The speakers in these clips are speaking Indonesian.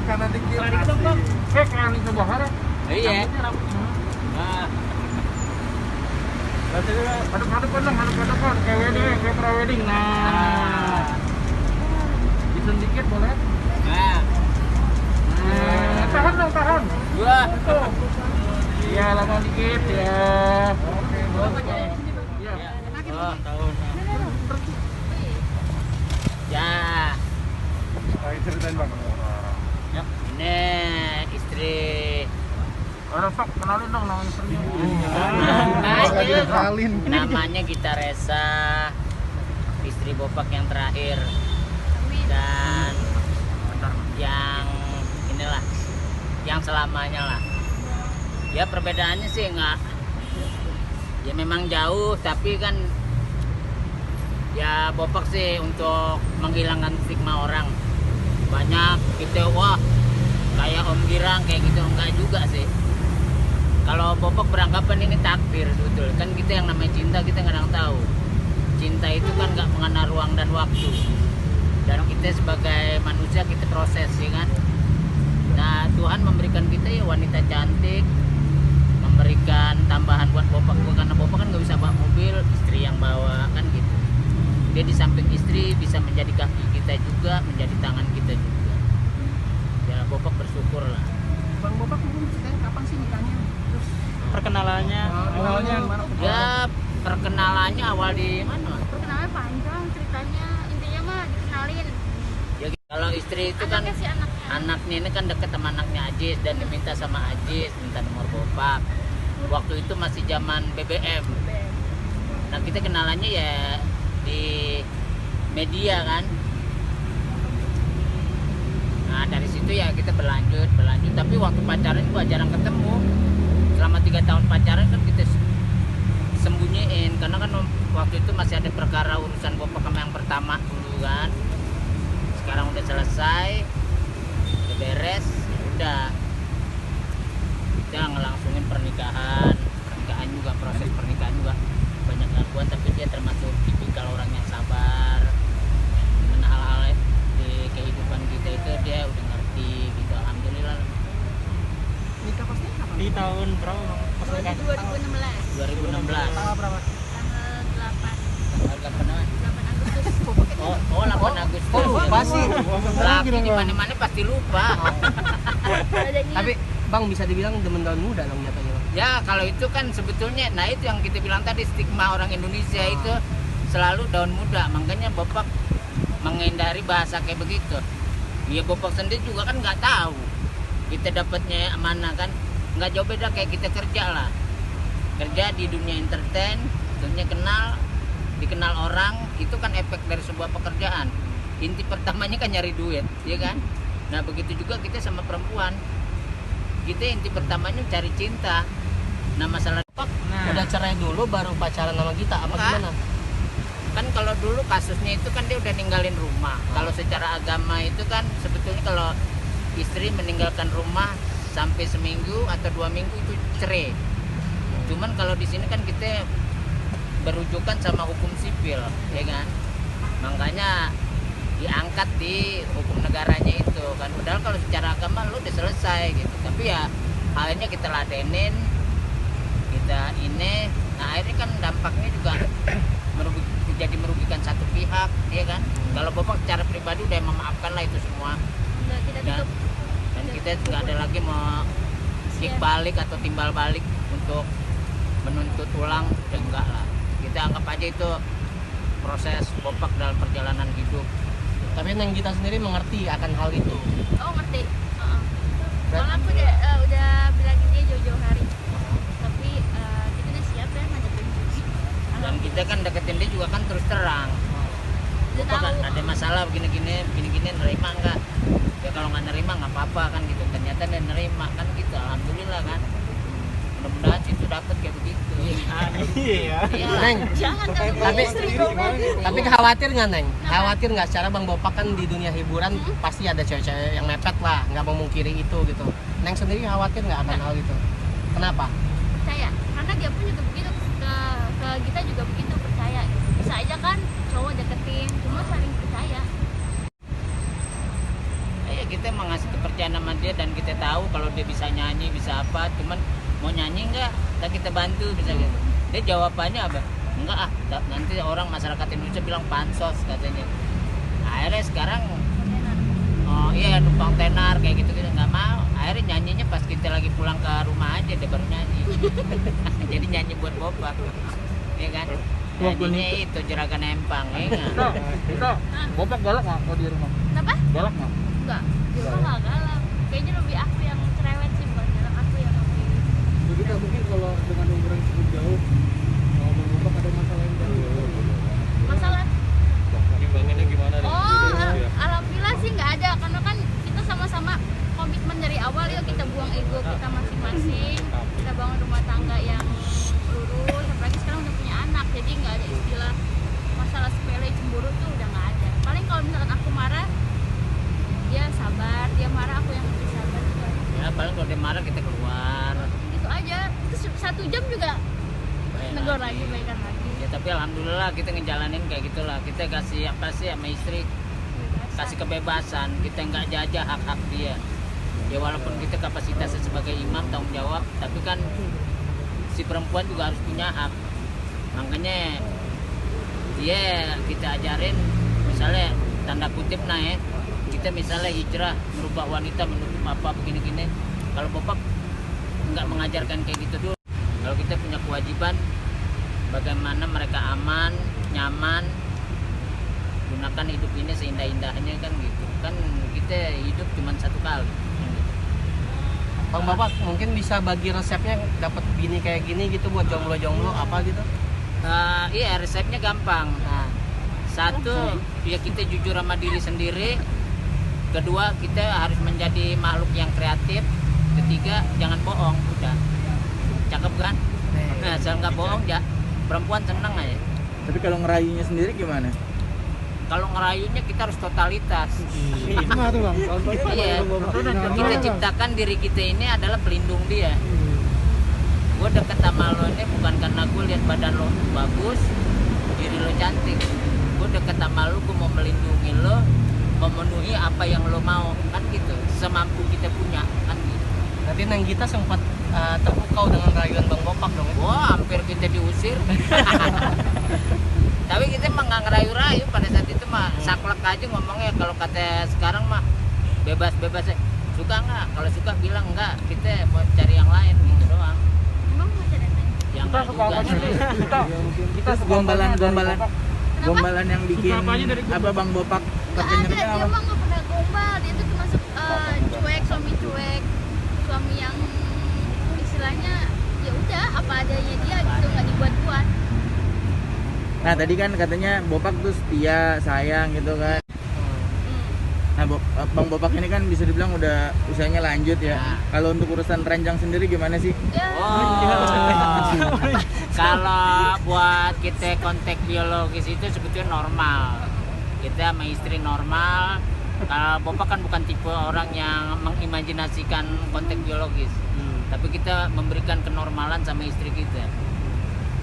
kanan dikit. Kanan dikit dong, Bang. Kanan ke bawah ya. Iya. Nah. Aduk-aduk dong, aduk-aduk kayak wedding, kayak pre-wedding. Nah. Disen dikit boleh? Nah. Tahan dong, tahan. Dua. Iya, lama dikit ya. Oke, boleh. Iya. Oh, tahun. Ya. Lagi ceritain Bang. Ya. Ini istri. Ada sok, kenalin dong nama istrinya. Kenalin. Namanya Gita Resa, istri Bopak yang terakhir. Dan yang inilah, yang selamanya lah. Ya perbedaannya sih enggak, ya memang jauh, tapi kan ya Bopak sih untuk menghilangkan stigma orang. Banyak gitu, wah kayak Om Girang kayak gitu, enggak juga sih. Kalau Bopak beranggapan ini takdir, betul kan, kita yang namanya cinta kita kadang tahu. Cinta itu kan nggak mengenal ruang dan waktu. Dan kita sebagai manusia kita proses, ya kan. Nah Tuhan memberikan kita ya wanita cantik, memberikan tambahan buat Bopak, karena Bopak kan nggak bisa bawa mobil, istri yang bawa kan gitu. Dia di samping istri bisa menjadi kaki kita juga, menjadi tangan kita juga. Ya Bopak bersyukur lah. Bang Bopak mungkin ceritanya kapan sih nikahnya? Terus Perkenalannya. awalnya gimana? Ya perkenalannya awal di mana? Perkenalan panjang ceritanya, intinya mah dikenalin Ya kalau istri itu kan anaknya si anaknya ini kan deket sama anaknya Ajis dan diminta sama Ajis minta nomor Bopak. Waktu itu masih zaman BBM. Nah kita kenalannya ya di media kan. Nah dari situ ya kita berlanjut. Tapi waktu pacaran gua jarang ketemu. Selama 3 tahun pacaran kan kita sembunyiin karena kan waktu itu masih ada perkara urusan Bopak sama yang pertama dulu kan. Sekarang udah selesai, udah beres, udah kita ngelangsungin pernikahan juga, proses pernikahan juga banyak gangguan, tapi dia termasuk tipikal orang yang sabar dengan hal-hal di kehidupan kita itu. Dia udah ngerti gitu, alhamdulillah. Nikah pastinya kapan? Di tahun berapa, Bang? Pas nikah? 2016 Tanggal berapa? tanggal 8 tanggal kapan namanya? 8 Agustus. 8 Agustus. Oh, lupa sih. Laki di mana-mana pasti lupa. Adanya Tapi Bang bisa dibilang demen daun muda dong jatuhnya. Bang. Ya kalau itu kan sebetulnya, nah itu yang kita bilang tadi, stigma orang Indonesia itu selalu daun muda. Makanya Bopak menghindari bahasa kayak begitu. Ya Bopak sendiri juga kan nggak tahu kita dapatnya mana kan, nggak jauh beda kayak kita kerja lah. Kerja di dunia entertain, dunia dikenal orang, itu kan efek dari sebuah pekerjaan. Inti pertamanya kan nyari duit, ya kan. Nah begitu juga kita sama perempuan, kita inti pertamanya cari cinta. Nah masalah Bopak, Udah cerai dulu baru pacaran sama kita apa Enggak. gimana? kan kalau dulu kasusnya itu kan dia udah ninggalin rumah. Kalau secara agama itu kan sebetulnya kalau istri meninggalkan rumah sampai seminggu atau 2 minggu itu cerai. Cuman kalau di sini kan kita berujukan sama hukum sipil, ya kan. Makanya diangkat di hukum negaranya itu kan. Padahal kalau secara agama lu udah selesai gitu. Tapi ya akhirnya kita ladenin, kita ini. Nah akhirnya kan dampaknya juga jadi merugikan satu pihak, ya kan. Kalau Bopak secara pribadi udah memaafkan lah itu semua. udah kita Dan, tutup. dan kita nggak ada lagi mau kick balik atau timbal balik untuk menuntut ulang, udah enggak lah. Kita anggap aja itu proses Bopak dalam perjalanan hidup. Tapi Neng Gita sendiri mengerti akan hal itu. Oh ngerti. Soalnya aku udah bilangin dia jauh-jauh hari. Tapi kita udah siap ya ngadepin. Dan kita kan deketin dia juga kan terus terang. Udah Bopak kan tahu. ada masalah begini-gini nerima enggak? Ya kalau nggak nerima nggak apa-apa kan gitu. Ternyata dia nerima kan gitu, alhamdulillah kan. Mudah-mudahan situ dapat kayak begitu. Iya. Iya. Neng, Jangan tapi tapi khawatir nggak Neng? Khawatir nggak secara Bang Bopak kan di dunia hiburan pasti ada cewek-cewek yang mepet lah, nggak memungkiri itu gitu. Neng sendiri khawatir nggak akan hal itu? Kenapa? percaya karena dia pun juga begitu ke kita juga begitu percaya gitu. Bisa aja kan cowok deketin cuma saling percaya. Ya kita mengasih kepercayaan sama dia dan kita tahu kalau dia bisa nyanyi bisa apa, cuman mau nyanyi enggak kita bantu bisa gitu. Dia jawabannya apa? Enggak nanti orang masyarakat Indonesia bilang pansos katanya. Akhirnya sekarang oh iya numpang tenar kayak gitu nggak mau. Akhirnya nyanyinya pas kita lagi pulang ke rumah aja dia baru nyanyi. Jadi nyanyi buat Bopak, ya kan? Nyanyinya itu Juragan Empang, ya nggak? Kita Bopak galak nggak kalau di rumah? Kenapa? Galak nggak? Enggak, di rumah nggak galak. Kayaknya lebih aku yang cerewet sih, bukan galak, aku yang lebih. Begitu mungkin kalau dengan umuran cukup jauh, kalau Bang Bopak ada masalah yang jauh. Masalah? Timbangannya gimana? Oh, alhamdulillah sih nggak ada, karena kan kita sama-sama komitmen dari awal, yuk kita buang ego kita masing-masing, kita bangun rumah tangga yang lurus, apalagi sekarang udah punya anak, jadi nggak ada istilah masalah sepele cemburu tuh udah nggak ada. Paling kalau misalkan aku marah, dia sabar, dia marah aku yang lebih sabar gitu aja. Ya paling kalau dia marah kita keluar. Gitu aja, itu 1 jam juga negor lagi, baikan lagi. Ya tapi alhamdulillah kita ngejalanin kayak gitulah. Kita kasih apa sih sama istri, kasih kebebasan, kita nggak jajah hak-hak dia. Ya walaupun kita kapasitasnya sebagai imam tanggung jawab, tapi kan si perempuan juga harus punya hak. Makanya dia kita ajarin, misalnya tanda kutip kita misalnya hijrah merubah wanita menutup apa begini-gini. Kalau Bopak nggak mengajarkan kayak gitu dulu. Kalau kita punya kewajiban bagaimana mereka aman, nyaman, gunakan hidup ini seindah-indahnya kan gitu. Kan kita hidup cuma satu kali. Bang Bopak mungkin bisa bagi resepnya dapat bini kayak gini gitu buat jomblo-jomblo apa gitu. Iya resepnya gampang. Nah, Satu, ya kita jujur sama diri sendiri. Kedua, kita harus menjadi makhluk yang kreatif. Ketiga, jangan bohong. Udah, cakep kan? Nah, asal nggak bohong ya, perempuan seneng aja. Tapi kalau ngerayunya sendiri gimana? Kalau ngerayunya kita harus totalitas. Gimana tuh Bang? Contohnya Iya, Bang Bopak. kita ciptakan diri kita ini adalah pelindung dia. Gue deket sama lo ini bukan karena gue lihat badan lo bagus, diri lo cantik. Gue deket sama lo, gue mau melindungi lo, memenuhi apa yang lo mau, kan gitu. Semampu kita punya, kan gitu. nanti Neng Gita sempat terpukau dengan rayuan Bang Bopak dong ya. Wah, hampir kita diusir. Tapi kita emang nggak ngerayu-rayu pada saat itu mah saklek aja ngomongnya. Kalau kata sekarang mah bebas-bebas. Suka nggak? Kalau suka bilang enggak, kita mau cari yang lain gitu doang. Emang masih ada tanya? Yang Kita nggak suka juga apanya sih. dari kita suka Gombalan apanya dari gombalan Bopak? gombalan yang bikin Suka apanya dari apa Bang Bopak Nggak terkenalnya ada, dia apa? mah nggak pernah gombal, dia tuh termasuk cuek, suami yang istilahnya ya udah apa adanya dia gitu, nggak dibuat-buat. Nah tadi kan katanya Bopak tuh setia, sayang gitu kan. Nah Bang Bopak ini kan bisa dibilang udah usianya lanjut ya. Kalau untuk urusan ranjang sendiri gimana sih? Ya, Oh, kalau buat kita kontak biologis itu sebetulnya normal. Kita sama istri normal. Kalau Bopak kan bukan tipe orang yang mengimajinasikan kontak biologis. Tapi kita memberikan kenormalan sama istri kita.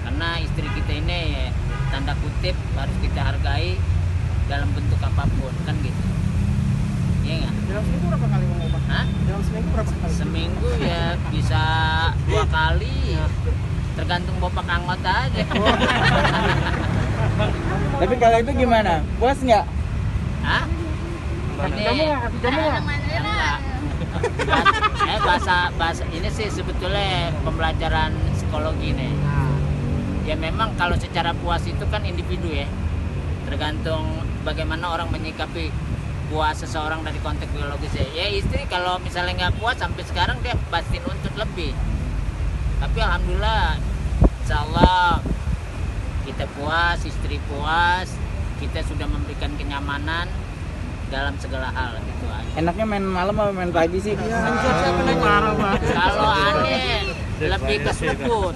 Karena istri kita ini ya, tanda kutip harus kita hargai dalam bentuk apapun, kan gitu. Iya nggak? Dalam seminggu berapa kali Bang Bopak? Hah? Dalam seminggu berapa kali? Seminggu ya bisa 2 kali, tergantung Bopak anggota aja. Tapi kalau itu gimana? Puas nggak? Hah? Ini kadang-kadang mandiri. bahasa ini sih sebetulnya pembelajaran psikologi nih. Ya memang kalau secara puas itu kan individu ya, tergantung bagaimana orang menyikapi puas seseorang dari konteks biologis ya. Ya istri kalau misalnya nggak puas sampai sekarang dia pasti nuntut lebih. Tapi alhamdulillah, insyaallah kita puas, istri puas, kita sudah memberikan kenyamanan dalam segala hal gitu aja. Enaknya main malam atau main pagi sih? Kalau aneh lebih ke subuh.